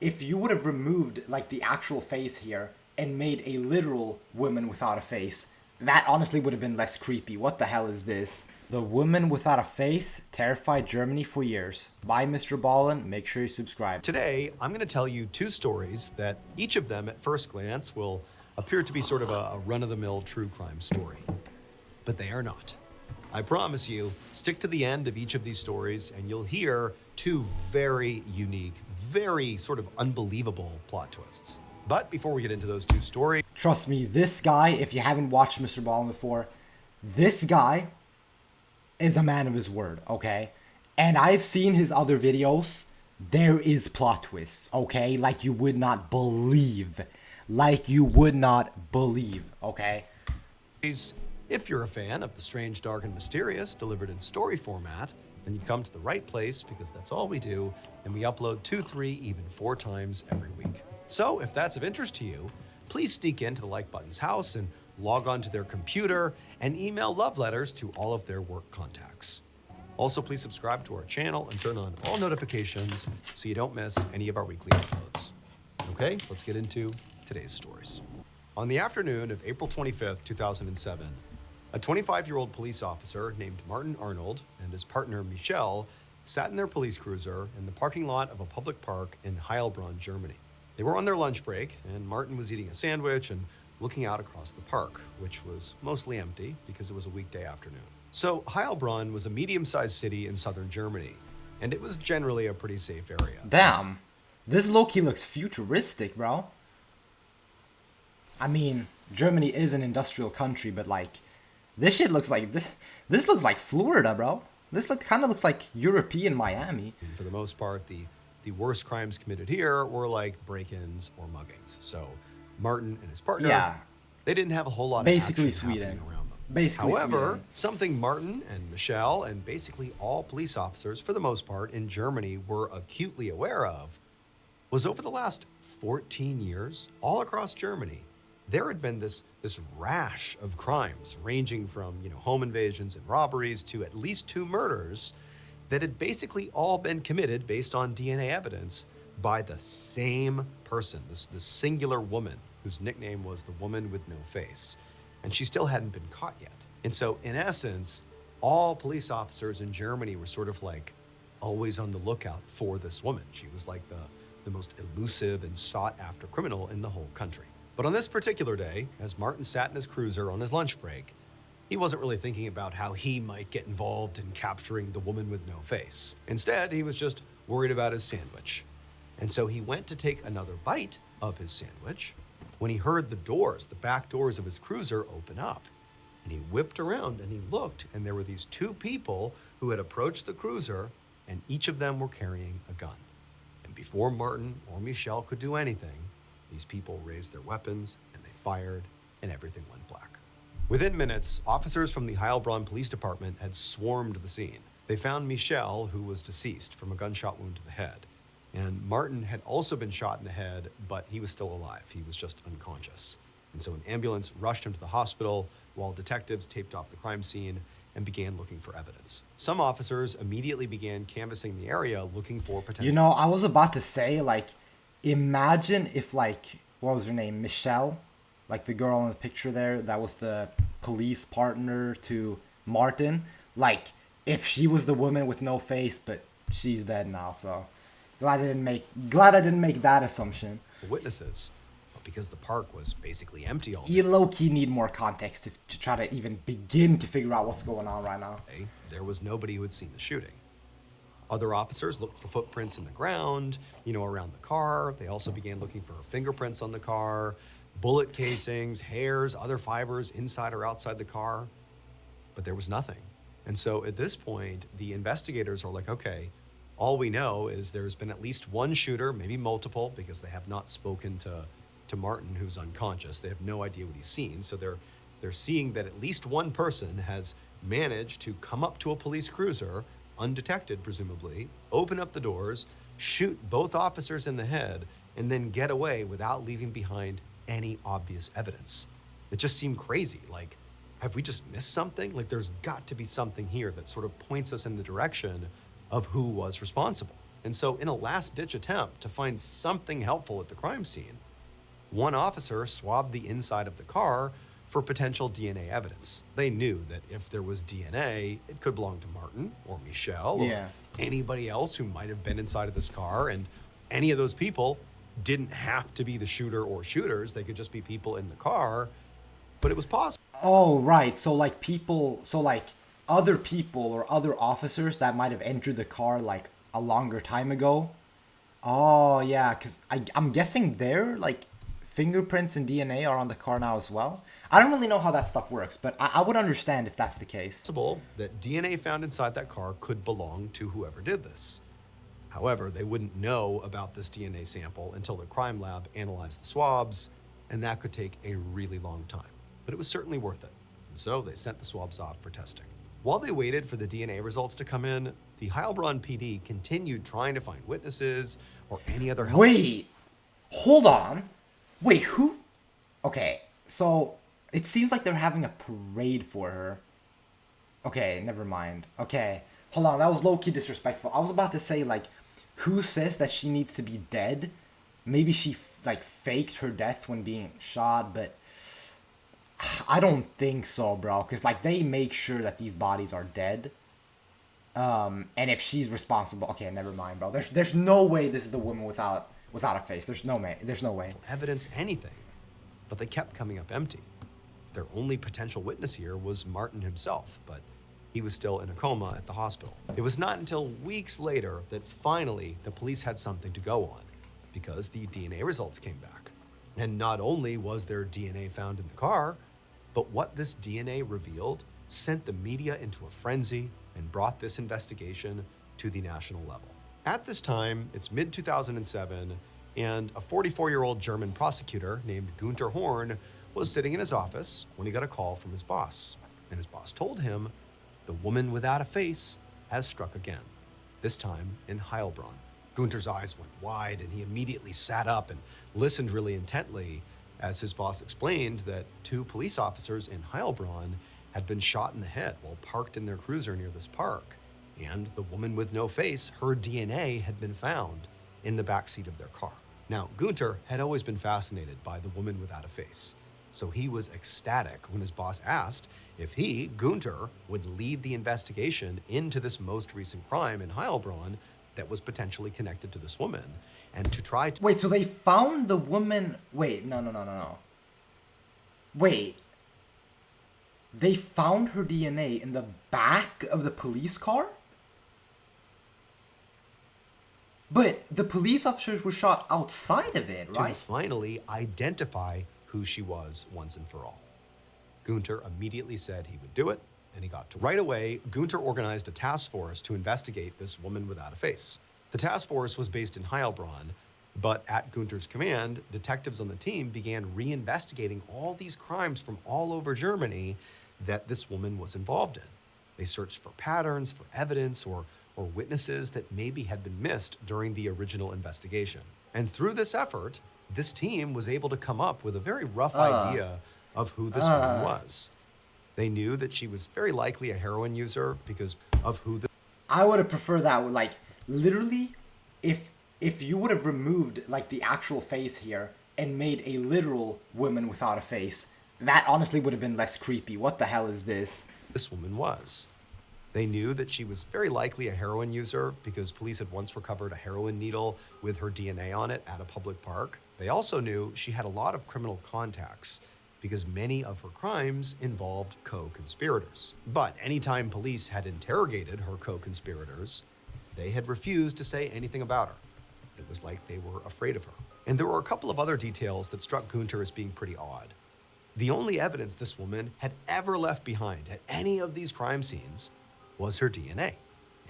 If you would have removed like the actual face here and made a literal woman without a face, that honestly would have been less creepy. What the hell is this? The Woman Without a Face terrified Germany for years. By Mr. Ballin. Make sure you subscribe. Today, I'm going to tell you two stories that each of them at first glance will appear to be sort of a run-of-the-mill true crime story. But they are not. I promise you, stick to the end of each of these stories and you'll hear two very unique, very sort of unbelievable plot twists. But before we get into those two stories... Trust me, this guy, if you haven't watched Mr. Ballin before, this guy is a man of his word, okay? And I've seen his other videos. There is plot twists, okay? Like you would not believe. Like you would not believe, okay? If you're a fan of the strange, dark, and mysterious delivered in story format, then you've come to the right place because that's all we do, and we upload 2, 3, even 4 times every week. So if that's of interest to you, please sneak into the Like Button's house and log on to their computer and email love letters to all of their work contacts. Also, please subscribe to our channel and turn on all notifications so you don't miss any of our weekly uploads. Okay, let's get into today's stories. On the afternoon of April 25th, 2007, a 25-year-old police officer named Martin Arnold and his partner Michelle sat in their police cruiser in the parking lot of a public park in Heilbronn, Germany. They were on their lunch break, and Martin was eating a sandwich and looking out across the park, which was mostly empty because it was a weekday afternoon. So Heilbronn was a medium-sized city in southern Germany, and it was generally a pretty safe area. Damn. This low-key looks futuristic, bro. I mean, Germany is an industrial country, but like, this shit looks like, this looks like Florida, bro. This kind of looks like European Miami. And for the most part, the worst crimes committed here were like break-ins or muggings. So Martin and his partner, they didn't have a whole lot basically of action Sweden happening around them. Basically However, Sweden. something Martin and Michelle and basically all police officers, for the most part, in Germany were acutely aware of was over the last 14 years, all across Germany, there had been this rash of crimes ranging from, home invasions and robberies to at least 2 murders that had basically all been committed based on DNA evidence by the same person, this singular woman whose nickname was the Woman with No Face. And she still hadn't been caught yet. And so in essence, all police officers in Germany were sort of like always on the lookout for this woman. She was like the most elusive and sought after criminal in the whole country. But on this particular day, as Martin sat in his cruiser on his lunch break, he wasn't really thinking about how he might get involved in capturing the Woman with No Face. Instead, he was just worried about his sandwich. And so he went to take another bite of his sandwich when he heard the back doors of his cruiser open up. And he whipped around and he looked, and there were these 2 people who had approached the cruiser, and each of them were carrying a gun. And before Martin or Michelle could do anything, these people raised their weapons and they fired, and everything went black. Within minutes, officers from the Heilbronn Police Department had swarmed the scene. They found Michelle, who was deceased from a gunshot wound to the head. And Martin had also been shot in the head, but he was still alive. He was just unconscious. And so an ambulance rushed him to the hospital while detectives taped off the crime scene and began looking for evidence. Some officers immediately began canvassing the area looking for potential... I was about to say, like, imagine if, like, what was her name? Michelle? Like the girl in the picture there, that was the police partner to Martin. Like, if she was the woman with no face, but she's dead now, so glad I didn't make that assumption. Witnesses, because the park was basically empty all day. You low-key need more context to try to even begin to figure out what's going on right now. There was nobody who had seen the shooting. Other officers looked for footprints in the ground, around the car. They also began looking for fingerprints on the car, bullet casings, hairs, other fibers inside or outside the car. But there was nothing. And so at this point, the investigators are like, okay, all we know is there's been at least one shooter, maybe multiple, because they have not spoken to Martin, who's unconscious. They have no idea what he's seen. So they're seeing that at least one person has managed to come up to a police cruiser, undetected presumably, open up the doors, shoot both officers in the head, and then get away without leaving behind any obvious evidence. It just seemed crazy. Like, have we just missed something? Like, there's got to be something here that sort of points us in the direction of who was responsible. And so, in a last ditch attempt to find something helpful at the crime scene, one officer swabbed the inside of the car for potential DNA evidence. They knew that if there was DNA, it could belong to Martin or Michelle or Yeah. anybody else who might have been inside of this car. And any of those people didn't have to be the shooter or shooters, they could just be people in the car. But it was possible. Oh, right. So like people, so like other people or other officers that might have entered the car like a longer time ago. Oh, yeah, because I'm guessing their like fingerprints and DNA are on the car now as well. I don't really know how that stuff works, but I would understand if that's the case. Possible that DNA found inside that car could belong to whoever did this. However, they wouldn't know about this DNA sample until the crime lab analyzed the swabs, and that could take a really long time. But it was certainly worth it. And so they sent the swabs off for testing. While they waited for the DNA results to come in, the Heilbronn PD continued trying to find witnesses or any other help. Wait, hold on. Wait, who? Okay, so it seems like they're having a parade for her. Okay, never mind. Okay, hold on. That was low-key disrespectful. I was about to say, like, who says that she needs to be dead? Maybe she, like, faked her death when being shot, but I don't think so, bro. Because, like, they make sure that these bodies are dead. And if she's responsible... Okay, never mind, bro. There's no way this is the woman without a face. There's no way. Evidence, anything. But they kept coming up empty. Their only potential witness here was Martin himself, but he was still in a coma at the hospital. It was not until weeks later that finally the police had something to go on, because the DNA results came back. And not only was there DNA found in the car, but what this DNA revealed sent the media into a frenzy and brought this investigation to the national level. At this time, it's mid-2007, and a 44-year-old German prosecutor named Gunther Horn was sitting in his office when he got a call from his boss. And his boss told him, the woman without a face has struck again, this time in Heilbronn. Gunther's eyes went wide, and he immediately sat up and listened really intently as his boss explained that 2 police officers in Heilbronn had been shot in the head while parked in their cruiser near this park. And the woman with no face, her DNA had been found in the backseat of their car. Now, Gunther had always been fascinated by the woman without a face, so he was ecstatic when his boss asked if he, Gunther, would lead the investigation into this most recent crime in Heilbronn that was potentially connected to this woman, and to try to... Wait, so they found the woman... Wait, no. Wait. They found her DNA in the back of the police car? But the police officers were shot outside of it, right? To finally identify who she was once and for all. Gunther immediately said he would do it, and he got to. Right away, Gunther organized a task force to investigate this woman without a face. The task force was based in Heilbronn, but at Gunther's command, detectives on the team began reinvestigating all these crimes from all over Germany that this woman was involved in. They searched for patterns, for evidence, or witnesses that maybe had been missed during the original investigation. And through this effort, this team was able to come up with a very rough idea of who this woman was. They knew that she was very likely a heroin user because of who the... I would have preferred that. Like, literally, if you would have removed, like, the actual face here and made a literal woman without a face, that honestly would have been less creepy. What the hell is this? This woman was. They knew that she was very likely a heroin user because police had once recovered a heroin needle with her DNA on it at a public park. They also knew she had a lot of criminal contacts because many of her crimes involved co-conspirators. But anytime police had interrogated her co-conspirators, they had refused to say anything about her. It was like they were afraid of her. And there were a couple of other details that struck Gunther as being pretty odd. The only evidence this woman had ever left behind at any of these crime scenes was her DNA.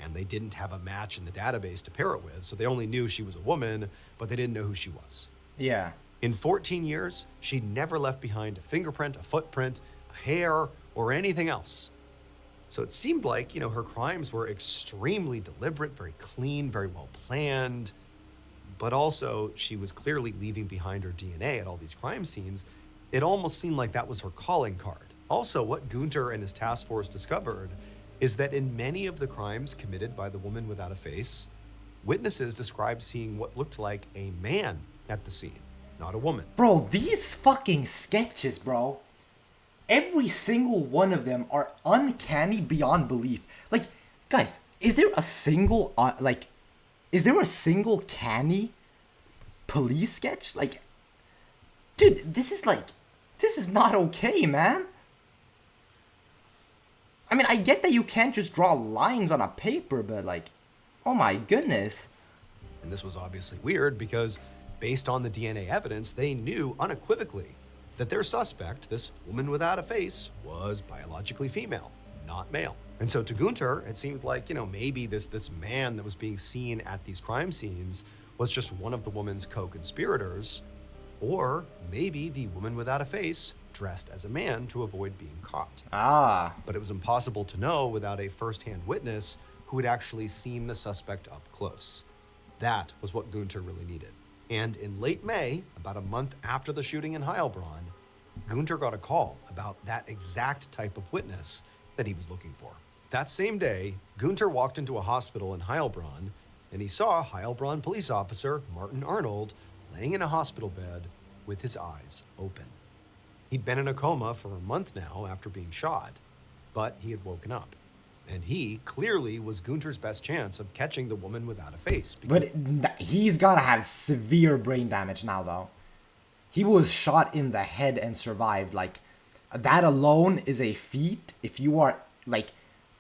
And they didn't have a match in the database to pair it with, so they only knew she was a woman, but they didn't know who she was. Yeah. In 14 years, she'd never left behind a fingerprint, a footprint, a hair, or anything else. So it seemed like, her crimes were extremely deliberate, very clean, very well planned. But also, she was clearly leaving behind her DNA at all these crime scenes. It almost seemed like that was her calling card. Also, what Gunther and his task force discovered is that in many of the crimes committed by the woman without a face, Witnesses described seeing what looked like a man at the scene, not a woman. Bro, these fucking sketches, bro. Every single one of them are uncanny beyond belief. Like, guys, is there a single, is there a single canny police sketch? Like, dude, this is not okay, man. I mean, I get that you can't just draw lines on a paper, but like, oh my goodness. And this was obviously weird because, based on the DNA evidence, they knew unequivocally that their suspect, this woman without a face, was biologically female, not male. And so to Gunter, it seemed like, maybe this man that was being seen at these crime scenes was just one of the woman's co-conspirators, or maybe the woman without a face dressed as a man to avoid being caught. Ah. But it was impossible to know without a first-hand witness who had actually seen the suspect up close. That was what Gunter really needed. And in late May, about a month after the shooting in Heilbronn, Gunter got a call about that exact type of witness that he was looking for. That same day, Gunter walked into a hospital in Heilbronn, and he saw Heilbronn police officer Martin Arnold laying in a hospital bed with his eyes open. He'd been in a coma for a month now after being shot, but he had woken up. And he clearly was Gunter's best chance of catching the woman without a face. But he's gotta have severe brain damage now, though. He was shot in the head and survived. Like, that alone is a feat. If you are, like,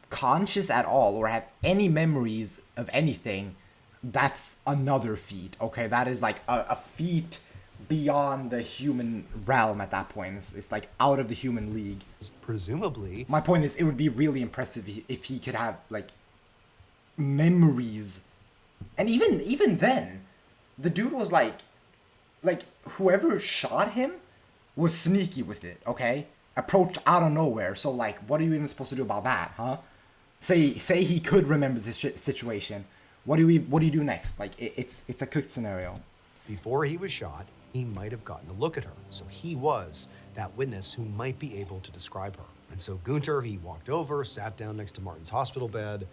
conscious at all or have any memories of anything, that's another feat, okay? That is, like, a feat beyond the human realm at that point. It's like out of the human league. Presumably. My point is, it would be really impressive if he could have, like, memories. And even then, the dude was like, whoever shot him was sneaky with it, okay? Approached out of nowhere. So, like, what are you even supposed to do about that, huh? Say he could remember this situation. What do you do next? Like, it's a cooked scenario. Before he was shot, he might have gotten a look at her. So he was that witness who might be able to describe her. And so Gunter, he walked over, sat down next to Martin's hospital bed,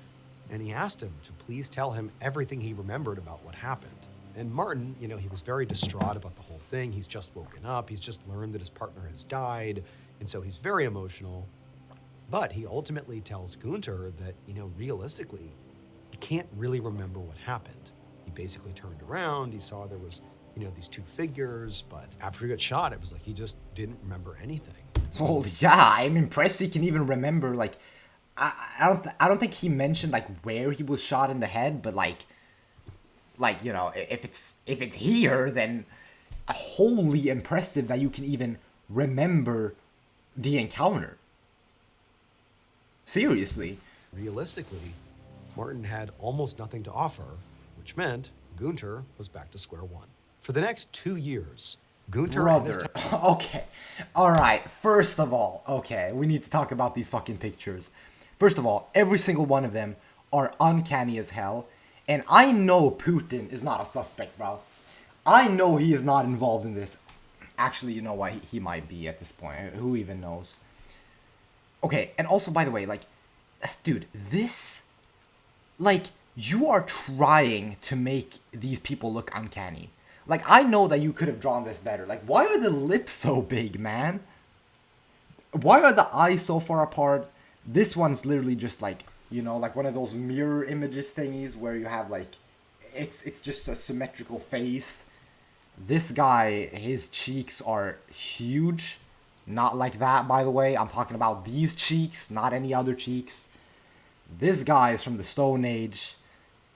and he asked him to please tell him everything he remembered about what happened. And Martin, he was very distraught about the whole thing. He's just woken up. He's just learned that his partner has died. And so he's very emotional. But he ultimately tells Gunter that, realistically, he can't really remember what happened. He basically turned around. He saw there was, these two figures. But after he got shot, it was like he just didn't remember anything. So, well, yeah, I'm impressed he can even remember, like, I don't think he mentioned, like, where he was shot in the head, but, like, if it's here, then wholly impressive that you can even remember the encounter. Seriously. Realistically, Martin had almost nothing to offer, which meant Gunter was back to square one. For the next 2 years, Gunter and his Brother. Okay. Alright, first of all, okay, we need to talk about these fucking pictures. First of all, every single one of them are uncanny as hell. And I know Putin is not a suspect, bro. I know he is not involved in this. Actually, you know what? He might be at this point. Who even knows? Okay, and also, by the way, like, dude, this... Like, you are trying to make these people look uncanny. Like, I know that you could have drawn this better. Like, why are the lips so big, man? Why are the eyes so far apart? This one's literally just like, like one of those mirror images thingies where you have like, it's just a symmetrical face. This guy, his cheeks are huge. Not like that, by the way. I'm talking about these cheeks, not any other cheeks. This guy is from the Stone Age.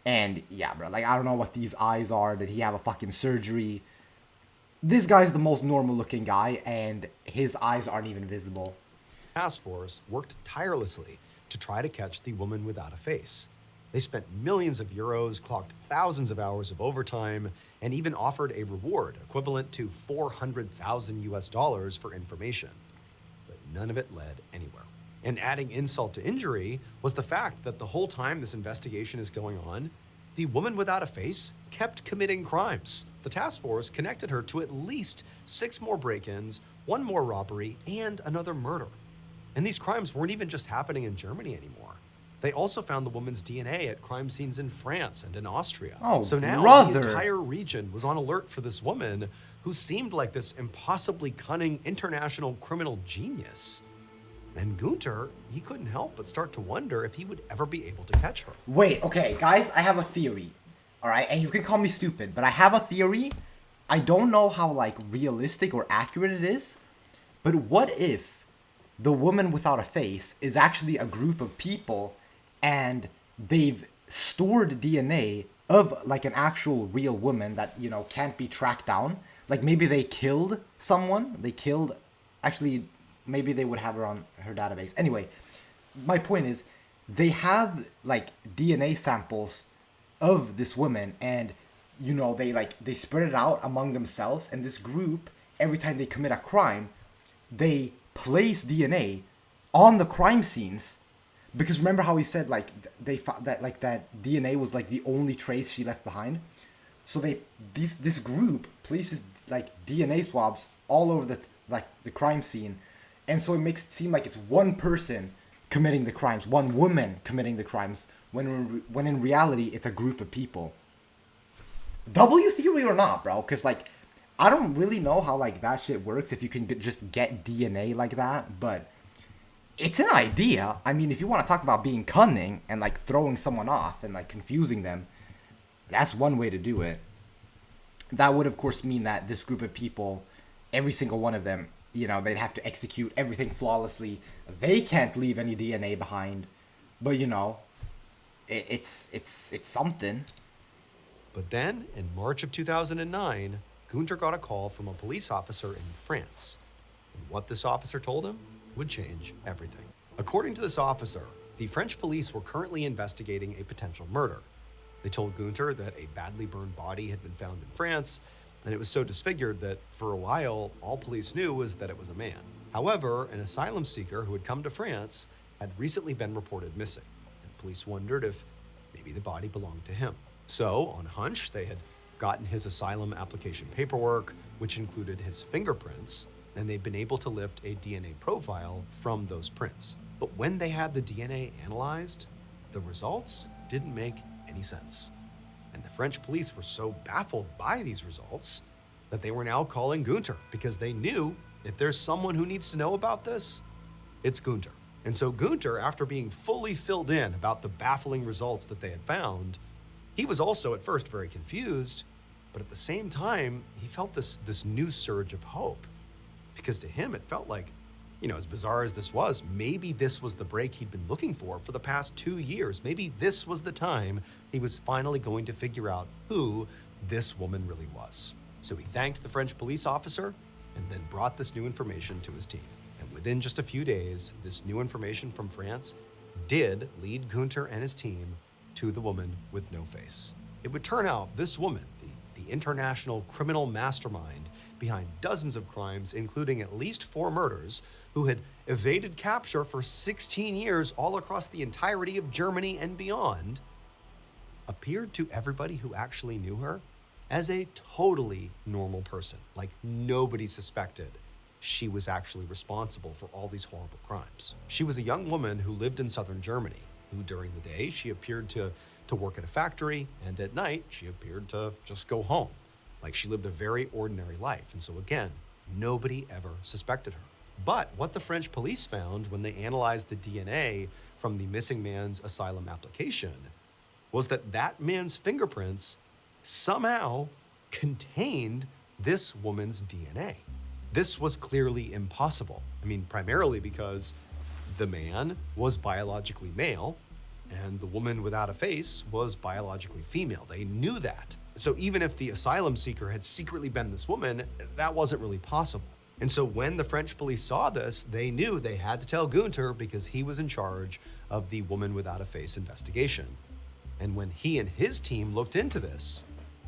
And yeah, bro, like, I don't know what these eyes are. Did he have a fucking surgery? This guy's the most normal looking guy, and his eyes aren't even visible. Task force worked tirelessly to try to catch the woman without a face. They spent millions of euros, clocked thousands of hours of overtime, and even offered a reward equivalent to 400,000 US dollars for information. But none of it led anywhere. And adding insult to injury was the fact that the whole time this investigation is going on, the woman without a face kept committing crimes. The task force connected her to at least 6 more break-ins, 1 more robbery, and another murder. And these crimes weren't even just happening in Germany anymore. They also found the woman's DNA at crime scenes in France and in Austria. Oh, So now the brother. entire region was on alert for this woman who seemed like this impossibly cunning international criminal genius. And Gunter, he couldn't help but start to wonder if he would ever be able to catch her. Wait, okay, guys, I have a theory. Alright, and you can call me stupid, but I have a theory. I don't know how, like, realistic or accurate it is, but what if the woman without a face is actually a group of people and they've stored DNA of, like, an actual real woman that, you know, can't be tracked down? Like, maybe they killed someone. Actually, maybe they would have her on her database. Anyway, my point is, they have, like, DNA samples of this woman, and, you know, they spread it out among themselves, and this group, every time they commit a crime, they place DNA on the crime scenes, because remember how he said, like, they found that, like, that DNA was, like, the only trace she left behind. So this group places, like, DNA swabs all over the crime scene, and so it makes it seem like it's one person committing the crimes, one woman committing the crimes, when in reality it's a group of people. W theory or not, bro? Because, like, I don't really know how, like, that shit works if you can just get DNA like that, but it's an idea. I mean, if you want to talk about being cunning and, like, throwing someone off and, like, confusing them, that's one way to do it. That would, of course, mean that this group of people, every single one of them, you know, they'd have to execute everything flawlessly. They can't leave any DNA behind. But, you know, it's something. But then, in March of 2009, Gunter got a call from a police officer in France. And what this officer told him would change everything. According to this officer, the French police were currently investigating a potential murder. They told Gunter that a badly burned body had been found in France, and it was so disfigured that for a while, all police knew was that it was a man. However, an asylum seeker who had come to France had recently been reported missing, and police wondered if maybe the body belonged to him. So, on hunch, they had gotten his asylum application paperwork, which included his fingerprints, and they'd been able to lift a DNA profile from those prints. But when they had the DNA analyzed, the results didn't make any sense. And the French police were so baffled by these results that they were now calling Gunter, because they knew if there's someone who needs to know about this, it's Gunter. And so Gunter, after being fully filled in about the baffling results that they had found, he was also at first very confused, but at the same time, he felt this new surge of hope. Because to him, it felt like, you know, as bizarre as this was, maybe this was the break he'd been looking for the past 2 years. Maybe this was the time he was finally going to figure out who this woman really was. So he thanked the French police officer and then brought this new information to his team. And within just a few days, this new information from France did lead Gunter and his team to the woman with no face. It would turn out this woman, the international criminal mastermind behind dozens of crimes, including at least 4 murders, who had evaded capture for 16 years all across the entirety of Germany and beyond, appeared to everybody who actually knew her as a totally normal person. Like, nobody suspected she was actually responsible for all these horrible crimes. She was a young woman who lived in southern Germany, who during the day she appeared to work at a factory, and at night she appeared to just go home. Like, she lived a very ordinary life. And so again, nobody ever suspected her. But what the French police found when they analyzed the DNA from the missing man's asylum application was that that man's fingerprints somehow contained this woman's DNA. This was clearly impossible. I mean, primarily because the man was biologically male and the woman without a face was biologically female. They knew that. So even if the asylum seeker had secretly been this woman, that wasn't really possible. And so when the French police saw this, they knew they had to tell Gunter, because he was in charge of the woman without a face investigation. And when he and his team looked into this,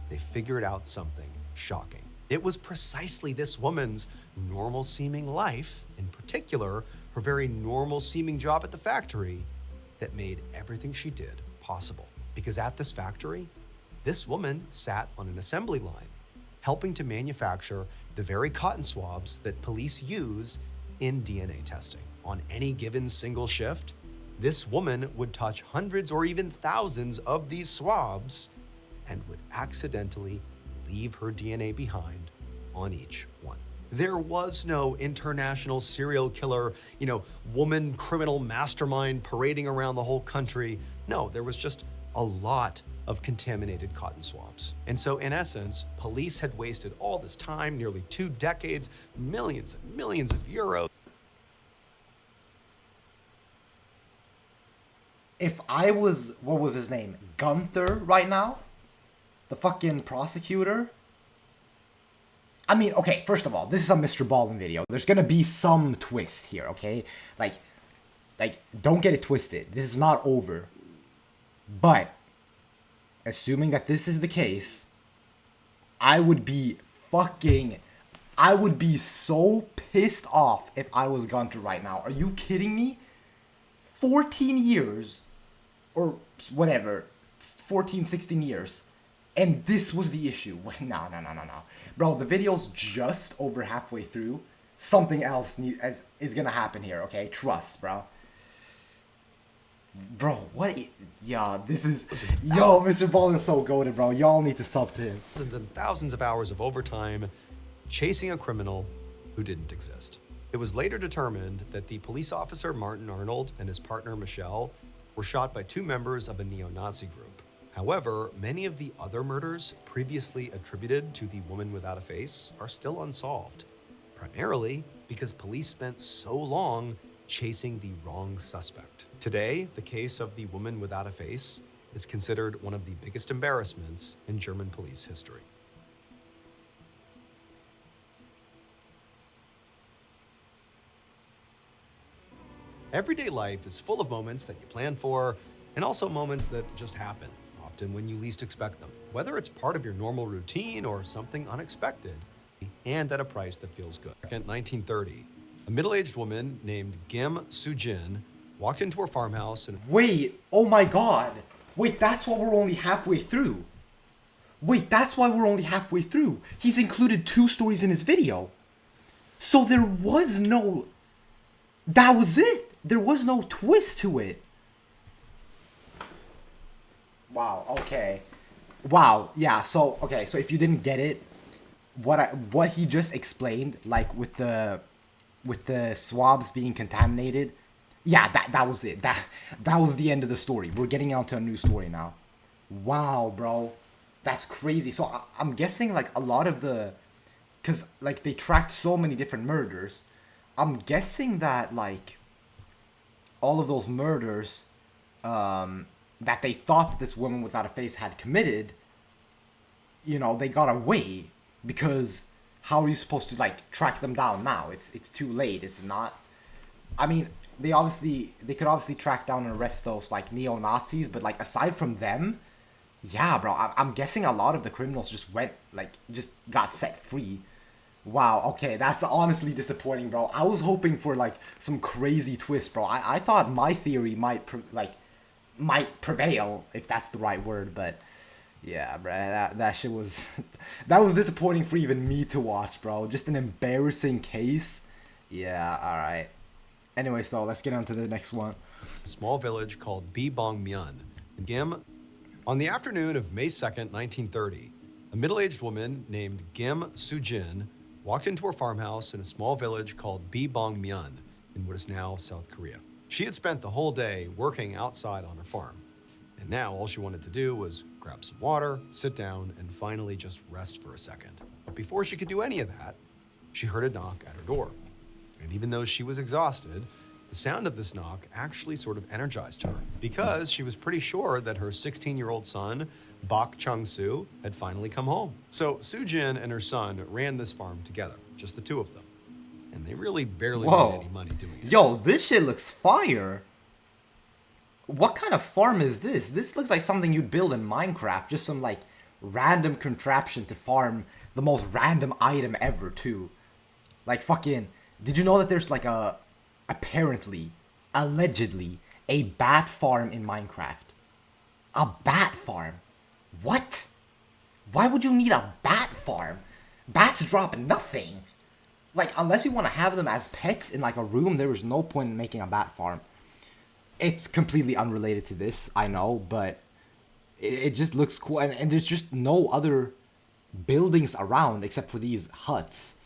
they figured out something shocking. It was precisely this woman's normal-seeming life, in particular, her very normal-seeming job at the factory, that made everything she did possible. Because at this factory, this woman sat on an assembly line, helping to manufacture the very cotton swabs that police use in DNA testing. On any given single shift, This woman would touch hundreds or even thousands of these swabs and would accidentally leave her DNA behind on each one. There was no international serial killer, woman criminal mastermind parading around the whole country. No, there was just a lot of contaminated cotton swabs. And so, in essence, police had wasted all this time, nearly 2 decades, millions and millions of euros. If I was, what was his name? Gunther right now? The fucking prosecutor? I mean, okay, first of all, this is a Mr. Ballin video. There's gonna be some twist here, okay? Like, don't get it twisted. This is not over. But, assuming that this is the case, I would be so pissed off if I was Gunter right now. Are you kidding me? 14 years, or whatever, 14, 16 years, and this was the issue. No. Bro, the video's just over halfway through. Something else is gonna happen here, okay? Trust, bro. Bro, what? This is... Yo, Mr. Ballin is so goated, bro. Y'all need to sub to him. Thousands and thousands of hours of overtime chasing a criminal who didn't exist. It was later determined that the police officer Martin Arnold and his partner Michelle were shot by 2 members of a neo-Nazi group. However, many of the other murders previously attributed to the woman without a face are still unsolved, primarily because police spent so long chasing the wrong suspect. Today, the case of the woman without a face is considered one of the biggest embarrassments in German police history. Everyday life is full of moments that you plan for, and also moments that just happen, often when you least expect them. Whether it's part of your normal routine or something unexpected, and at a price that feels good. In 1930, a middle-aged woman named Kim Soo-jin walked into her farmhouse and... Wait, oh my god. Wait, that's why we're only halfway through. He's included 2 stories in his video. So there was no... That was it. There was no twist to it. Wow, okay. Wow, yeah, so if you didn't get it, what he just explained, like with the swabs being contaminated, yeah, that was it. That was the end of the story. We're getting on to a new story now. Wow, bro. That's crazy. So I'm guessing like a lot of because like they tracked so many different murders, I'm guessing that like all of those murders that they thought that this woman without a face had committed, they got away, because how are you supposed to like track them down now? It's too late, is it not? I mean, they could obviously track down and arrest those like neo-Nazis, but like aside from them, yeah, bro, I'm guessing a lot of the criminals just got set free. Wow, okay, that's honestly disappointing, bro. I was hoping for like some crazy twist, bro. I thought my theory might prevail, if that's the right word, but yeah, bro, that shit was that was disappointing for even me to watch, bro. Just an embarrassing case. Yeah, all right. Anyways, though, let's get on to the next one. A small village called Bibongmyeon in Gim. On the afternoon of May 2nd, 1930, a middle-aged woman named Kim Soo-jin walked into her farmhouse in a small village called Bibongmyeon in what is now South Korea. She had spent the whole day working outside on her farm, and now all she wanted to do was grab some water, sit down, and finally just rest for a second. But before she could do any of that, she heard a knock at her door. And even though she was exhausted, the sound of this knock actually sort of energized her, because she was pretty sure that her 16-year-old son, Bak Chung-soo, had finally come home. So Soo-jin and her son ran this farm together, just the 2 of them. And they really barely made any money doing it. Yo, this shit looks fire. What kind of farm is this? This looks like something you'd build in Minecraft. Just some like random contraption to farm the most random item ever too. Like fucking, did you know that there's like allegedly, a bat farm in Minecraft? A bat farm? What? Why would you need a bat farm? Bats drop nothing. Like, unless you want to have them as pets in like a room, there is no point in making a bat farm. It's completely unrelated to this, I know, but it just looks cool. And there's just no other buildings around except for these huts.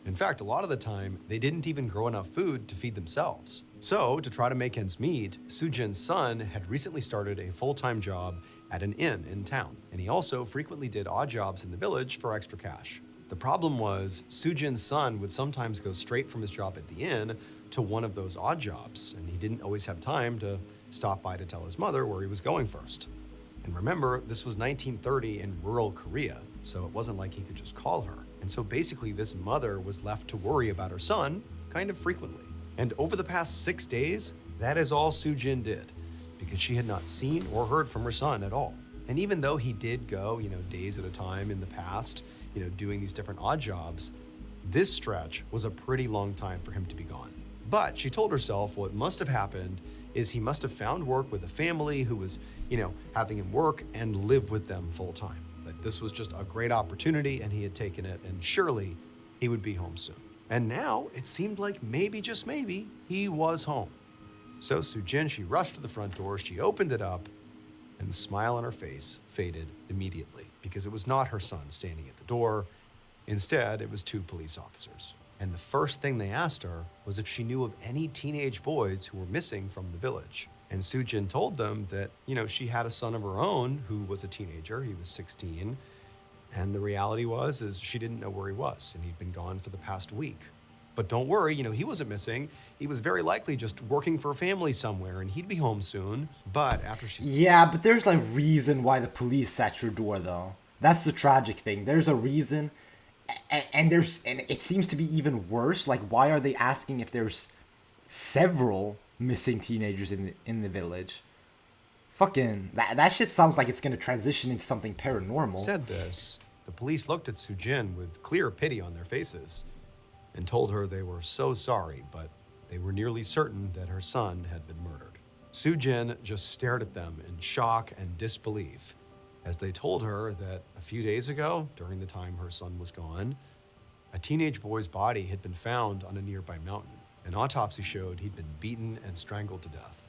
In fact, a lot of the time, they didn't even grow enough food to feed themselves. So, to try to make ends meet, Sujin's son had recently started a full-time job at an inn in town, and he also frequently did odd jobs in the village for extra cash. The problem was, Sujin's son would sometimes go straight from his job at the inn to one of those odd jobs, and he didn't always have time to stop by to tell his mother where he was going first. And remember, this was 1930 in rural Korea, so it wasn't like he could just call her. And so basically, this mother was left to worry about her son kind of frequently. And over the past 6 days, that is all Sujin did, because she had not seen or heard from her son at all. And even though he did go, days at a time in the past, doing these different odd jobs, this stretch was a pretty long time for him to be gone. But she told herself what must have happened is he must have found work with a family who was, having him work and live with them full time. That this was just a great opportunity and he had taken it, and surely he would be home soon. And now it seemed like maybe, just maybe, he was home. So Sujin, she rushed to the front door, she opened it up, and the smile on her face faded immediately because it was not her son standing at the door. Instead, it was two police officers. And the first thing they asked her was if she knew of any teenage boys who were missing from the village. And Sujin told them that, she had a son of her own who was a teenager. He was 16. And the reality was she didn't know where he was, and he'd been gone for the past week. But don't worry, he wasn't missing. He was very likely just working for a family somewhere, and he'd be home soon. But after she... Yeah, but there's a reason why the police at your door, though. That's the tragic thing. There's a reason, and it seems to be even worse. Like, why are they asking if there's several missing teenagers in the village? Fucking that shit sounds like it's gonna transition into something paranormal. Said this, the police looked at Sujin with clear pity on their faces and told her they were so sorry, but they were nearly certain that her son had been murdered. Sujin just stared at them in shock and disbelief as they told her that a few days ago, during the time her son was gone, a teenage boy's body had been found on a nearby mountain. An autopsy showed he'd been beaten and strangled to death.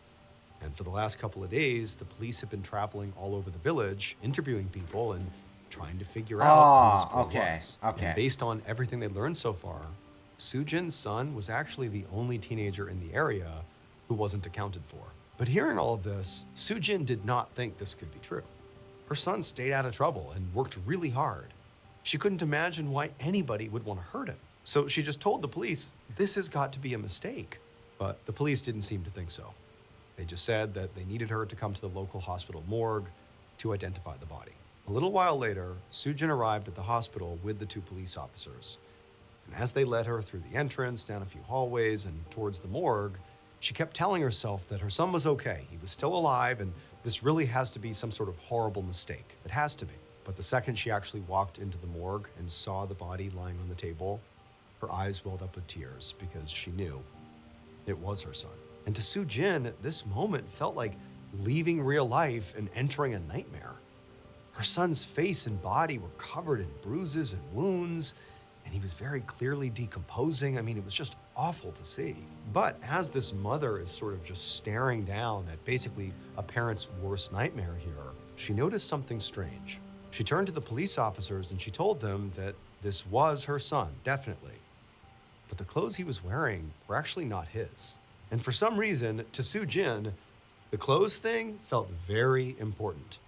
And for the last couple of days, the police have been traveling all over the village, interviewing people and trying to figure out who this boy was. Okay. And based on everything they learned so far, Sujin's son was actually the only teenager in the area who wasn't accounted for. But hearing all of this, Sujin did not think this could be true. Her son stayed out of trouble and worked really hard. She couldn't imagine why anybody would want to hurt him. So she just told the police, this has got to be a mistake. But the police didn't seem to think so. They just said that they needed her to come to the local hospital morgue to identify the body. A little while later, Sujin arrived at the hospital with the two police officers. And as they led her through the entrance, down a few hallways, and towards the morgue, she kept telling herself that her son was okay. He was still alive, and this really has to be some sort of horrible mistake. It has to be. But the second she actually walked into the morgue and saw the body lying on the table, her eyes welled up with tears because she knew it was her son. And to Sujin, this moment felt like leaving real life and entering a nightmare. Her son's face and body were covered in bruises and wounds, and he was very clearly decomposing. I mean, it was just awful to see. But as this mother is sort of just staring down at basically a parent's worst nightmare here, she noticed something strange. She turned to the police officers and she told them that this was her son, definitely. But the clothes he was wearing were actually not his. And for some reason, to Sujin, the clothes thing felt very important.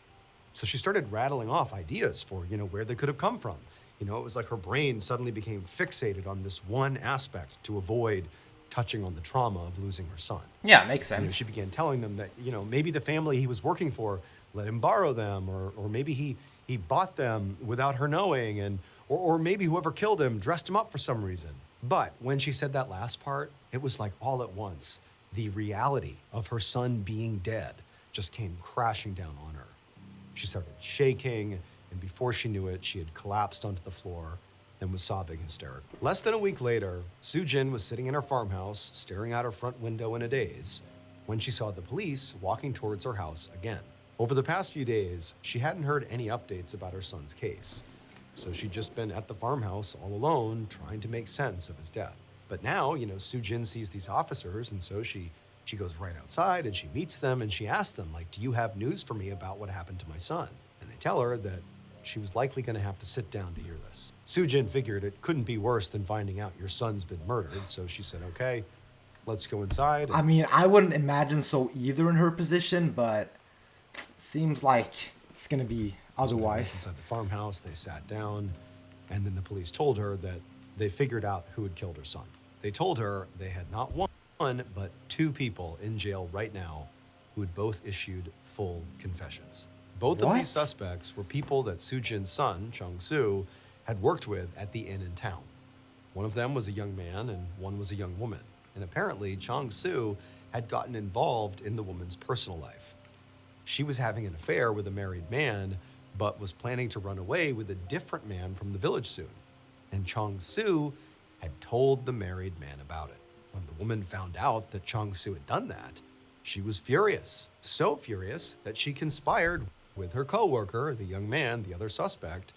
So she started rattling off ideas for, where they could have come from. It was like her brain suddenly became fixated on this one aspect to avoid touching on the trauma of losing her son. Yeah, makes sense. She began telling them that, maybe the family he was working for let him borrow them, or maybe he bought them without her knowing, or maybe whoever killed him dressed him up for some reason. But when she said that last part, it was like all at once, the reality of her son being dead just came crashing down on her. She started shaking, and before she knew it, she had collapsed onto the floor and was sobbing hysterically. Less than a week later, Sujin was sitting in her farmhouse, staring out her front window in a daze, when she saw the police walking towards her house again. Over the past few days, she hadn't heard any updates about her son's case. So she'd just been at the farmhouse all alone, trying to make sense of his death. But now, Sujin sees these officers, and so she She goes right outside and she meets them and she asks them, like, do you have news for me about what happened to my son? And they tell her that she was likely going to have to sit down to hear this. Soo-jin figured it couldn't be worse than finding out your son's been murdered, so she said, okay, let's go inside. I mean, I wouldn't imagine so either in her position, but seems like it's gonna be otherwise. Inside the farmhouse, they sat down, and then the police told her that they figured out who had killed her son. They told her they had not one, but two people in jail right now who had both issued full confessions. Both of What? these suspects were people that Soo-jin's son, Chung-soo, had worked with at the inn in town. One of them was a young man and one was a young woman. And apparently, Chung-soo had gotten involved in the woman's personal life. She was having an affair with a married man, but was planning to run away with a different man from the village soon. And Chung-soo had told the married man about it. When the woman found out that Chung-soo had done that, she was furious. So furious that she conspired with her co-worker, the young man, the other suspect,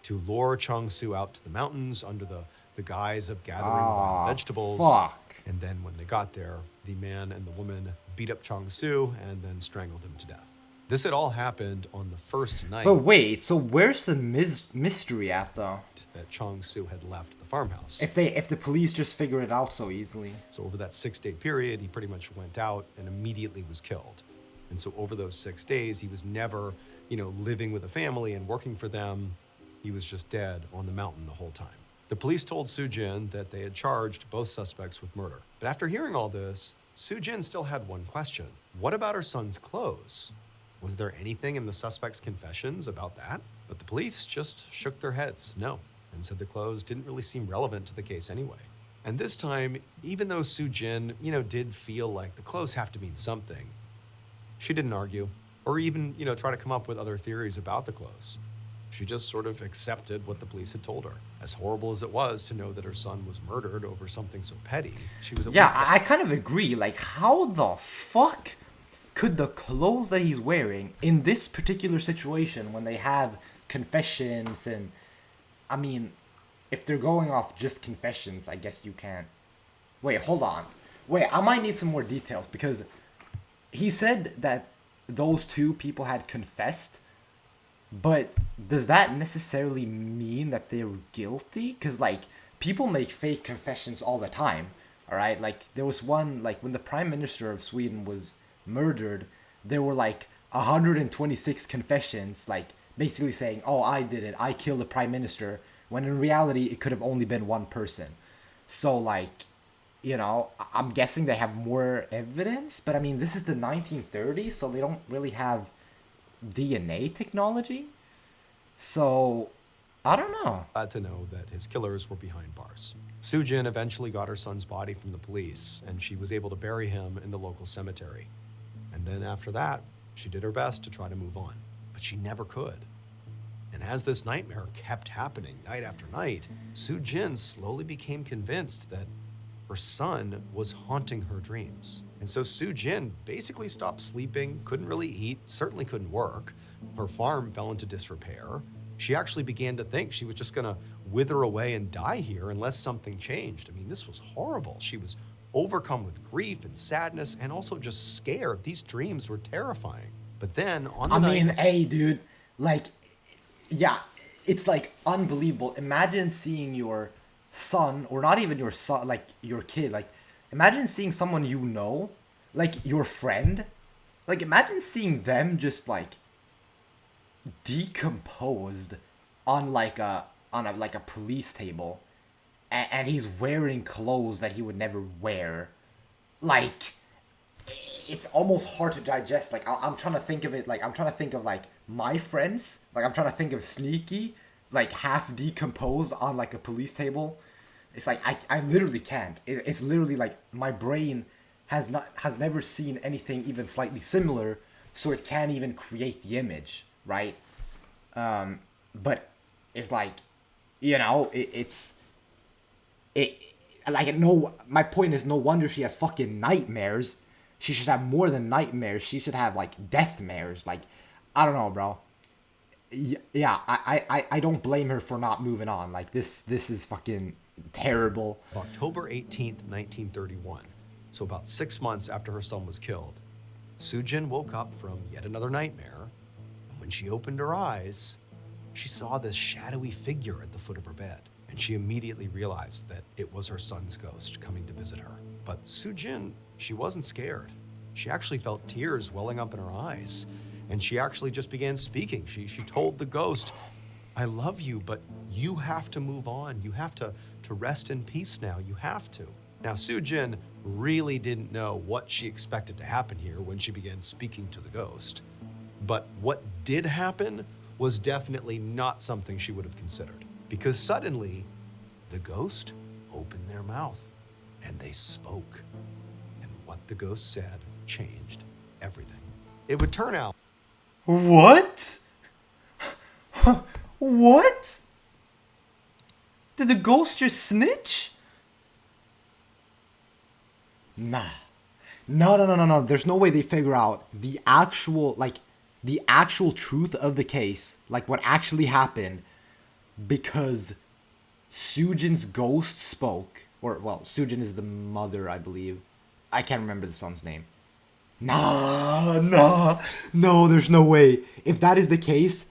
to lure Chung-soo out to the mountains under the guise of gathering wild vegetables. Fuck. And then when they got there, the man and the woman beat up Chung-soo and then strangled him to death. This had all happened on the first night But wait, so where's the mystery at though? that Chung-soo had left the farmhouse. If the police just figure it out so easily. So over that 6-day period, he pretty much went out and immediately was killed. And so over those 6 days, he was never, living with a family and working for them. He was just dead on the mountain the whole time. The police told Soo-jin that they had charged both suspects with murder. But after hearing all this, Soo-jin still had one question. What about her son's clothes? Was there anything in the suspect's confessions about that? But the police just shook their heads, no, and said the clothes didn't really seem relevant to the case anyway. And this time, even though Soo-jin, did feel like the clothes have to mean something, she didn't argue or even, try to come up with other theories about the clothes. She just sort of accepted what the police had told her. As horrible as it was to know that her son was murdered over something so petty, she was at Yeah, least... I kind of agree. Like, how the fuck could the clothes that he's wearing in this particular situation, when they have confessions and, I mean, if they're going off just confessions, I guess you can't. Wait, hold on. Wait, I might need some more details because he said that those two people had confessed, but does that necessarily mean that they're guilty? Because, like, people make fake confessions all the time, all right? Like, there was one, like, when the Prime Minister of Sweden was murdered, there were, like, 126 confessions, like, basically saying, oh, I did it, I killed the Prime Minister, when in reality, it could have only been one person. So, like, I'm guessing they have more evidence, but, I mean, this is the 1930s, so they don't really have DNA technology. So, I don't know. Glad to know that his killers were behind bars. Soo-jin eventually got her son's body from the police, and she was able to bury him in the local cemetery. And then after that, she did her best to try to move on, but she never could. And as this nightmare kept happening night after night, Soo-jin slowly became convinced that her son was haunting her dreams. And so Soo-jin basically stopped sleeping, couldn't really eat, certainly couldn't work. Her farm fell into disrepair. She actually began to think she was just gonna wither away and die here unless something changed. I mean, this was horrible. She was overcome with grief and sadness and also just scared. These dreams were terrifying. But then on the night... hey, dude, like, yeah, it's like unbelievable. Imagine seeing your son, or not even your son, like your kid, like, imagine seeing someone like your friend, like, imagine seeing them just, like, decomposed on a police table, and he's wearing clothes that he would never wear. Like, it's almost hard to digest. Like, I'm trying to think of it, like, I'm trying to think of, like, my friends, like, I'm trying to think of Sneaky, like, half decomposed on, like, a police table. It's like, I literally can't. It's literally like my brain has never seen anything even slightly similar, so it can't even create the image, right? But it's like, my point is, no wonder she has fucking nightmares. She should have more than nightmares. She should have, like, deathmares. Like, I don't know, bro. Yeah, I don't blame her for not moving on. Like, this is fucking terrible. October 18th, 1931, So about 6 months after her son was killed, Sujin woke up from yet another nightmare. And when she opened her eyes, she saw this shadowy figure at the foot of her bed. And she immediately realized that it was her son's ghost coming to visit her. But Sujin, she wasn't scared. She actually felt tears welling up in her eyes. And she actually just began speaking. She told the ghost, I love you, but you have to move on. You have to rest in peace now. You have to. Now, Sujin really didn't know what she expected to happen here when she began speaking to the ghost. But what did happen was definitely not something she would have considered. Because suddenly, the ghost opened their mouth and they spoke. And what the ghost said changed everything. It would turn out What? What? Did the ghost just snitch? Nah. No. There's no way they figure out the actual truth of the case, like what actually happened, because Sujin's ghost spoke. Or, well, Sujin is the mother, I believe. I can't remember the son's name. No, there's no way. If that is the case,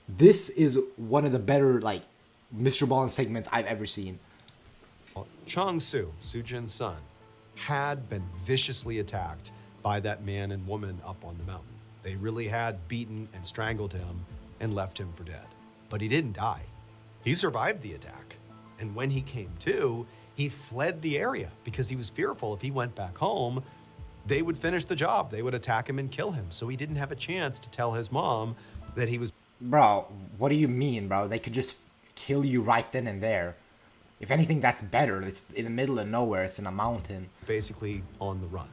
this is one of the better, like, Mr. Ballin segments I've ever seen. Chang-Su, Sujin's son, had been viciously attacked by that man and woman up on the mountain. They really had beaten and strangled him and left him for dead. But he didn't die. He survived the attack. And when he came to, he fled the area because he was fearful if he went back home, they would finish the job. They would attack him and kill him. So he didn't have a chance to tell his mom that he was... Bro, what do you mean, bro? They could just kill you right then and there. If anything, that's better. It's in the middle of nowhere. It's in a mountain. Basically on the run.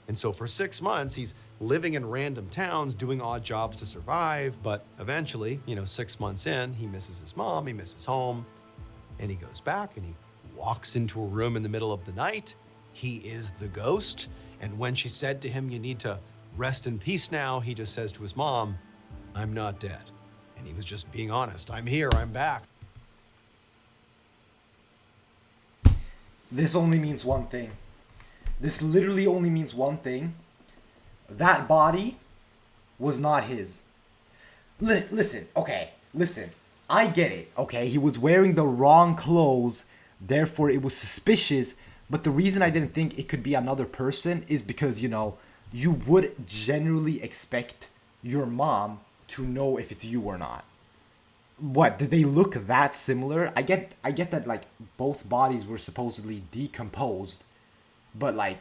And so for 6 months, he's living in random towns, doing odd jobs to survive. But eventually, 6 months in, he misses his mom, he misses home, and he goes back and he walks into a room in the middle of the night. He is the ghost. And when she said to him, you need to rest in peace now, he just says to his mom, I'm not dead. And he was just being honest. I'm here, I'm back. This only means one thing. This literally only means one thing. That body was not his. Listen. I get it, okay? He was wearing the wrong clothes, therefore it was suspicious. But the reason I didn't think it could be another person is because, you would generally expect your mom to know if it's you or not. What, did they look that similar? I get that, like, both bodies were supposedly decomposed, but, like,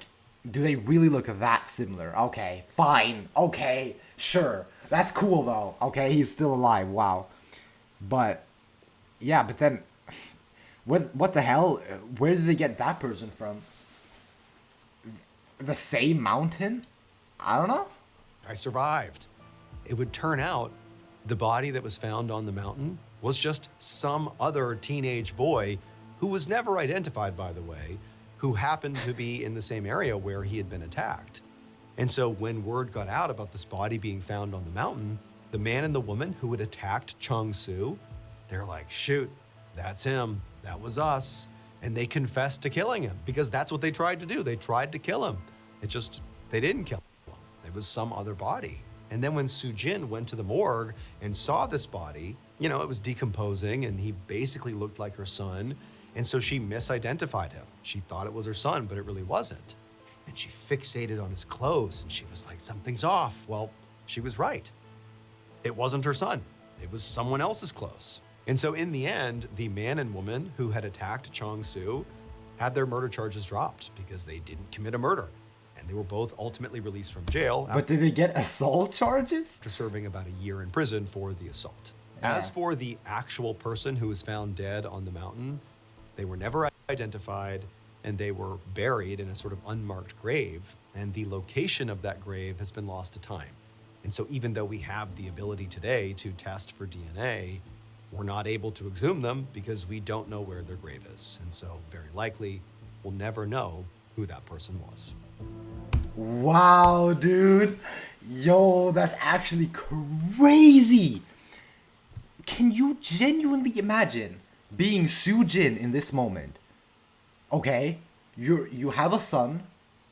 do they really look that similar? Okay, fine, okay, sure. That's cool, though. Okay, he's still alive, wow. But, yeah, but then, what the hell? Where did they get that person from? The same mountain? I don't know. I survived. It would turn out the body that was found on the mountain was just some other teenage boy who was never identified, by the way, who happened to be in the same area where he had been attacked. And so when word got out about this body being found on the mountain, the man and the woman who had attacked Chang-Su, they're like, shoot, that's him. That was us. And they confessed to killing him because that's what they tried to do. They tried to kill him. They didn't kill him. It was some other body. And then when Sujin went to the morgue and saw this body, it was decomposing and he basically looked like her son. And so she misidentified him. She thought it was her son, but it really wasn't. And she fixated on his clothes and she was like, something's off. Well, she was right. It wasn't her son. It was someone else's clothes. And so in the end, the man and woman who had attacked Chang-Su had their murder charges dropped because they didn't commit a murder. And they were both ultimately released from jail. But did they get assault charges? After serving about a year in prison for the assault. Yeah. As for the actual person who was found dead on the mountain, they were never identified and they were buried in a sort of unmarked grave. And the location of that grave has been lost to time. And so even though we have the ability today to test for DNA, we're not able to exhume them because we don't know where their grave is. And so very likely we'll never know who that person was. Wow, dude. Yo, that's actually crazy. Can you genuinely imagine being Sujin in this moment? Okay, you have a son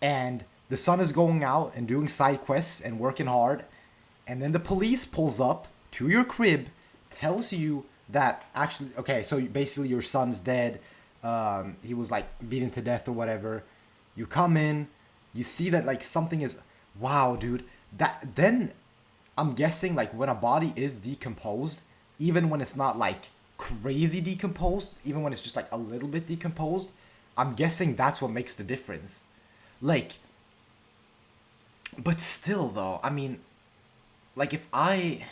and the son is going out and doing side quests and working hard, and then the police pulls up to your crib, tells you that actually, okay, so basically your son's dead. He was like beaten to death or whatever. You come in, you see that like something is, wow, dude. That then, I'm guessing like when a body is decomposed, even when it's not like crazy decomposed, even when it's just like a little bit decomposed, I'm guessing that's what makes the difference. Like, but still though, I mean, like if I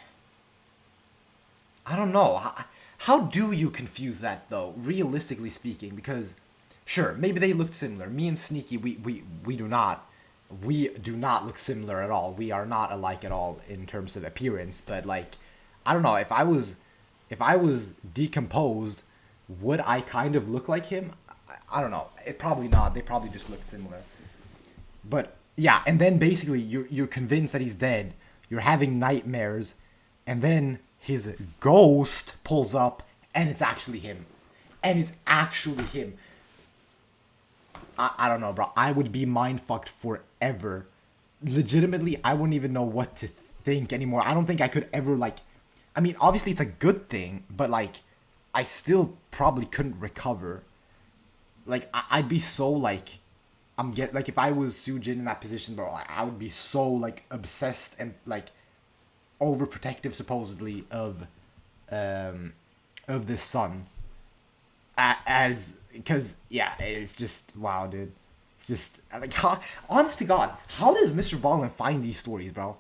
don't know. How do you confuse that though, realistically speaking? Because sure, maybe they looked similar. Me and Sneaky, we do not. We do not look similar at all. We are not alike at all in terms of appearance. But like, I don't know. If I was decomposed, would I kind of look like him? I don't know. It probably not. They probably just look similar. But yeah, and then basically you're convinced that he's dead. You're having nightmares, and then his ghost pulls up, and it's actually him. And it's actually him. I don't know, bro. I would be mind fucked forever. Legitimately, I wouldn't even know what to think anymore. I don't think I could ever like. I mean, obviously it's a good thing, but like, I still probably couldn't recover. Like, I'd be so like, like if I was Sujin in that position, bro, like, I would be so like obsessed and like overprotective supposedly of this son. As because yeah, it's just wow, dude. It's just like honest to God, how does Mr. Baldwin find these stories, bro?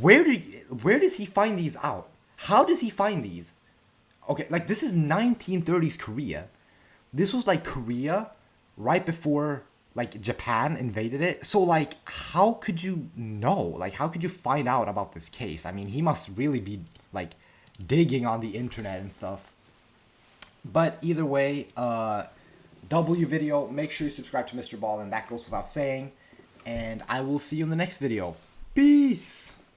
Where does he find these out? How does he find these? Okay, like this is 1930s Korea. This was like Korea right before like Japan invaded it. So like how could you know? Like how could you find out about this case? I mean, he must really be like digging on the internet and stuff. But either way, W video, make sure you subscribe to Mr. Baldwin. That goes without saying. And I will see you in the next video. Peace!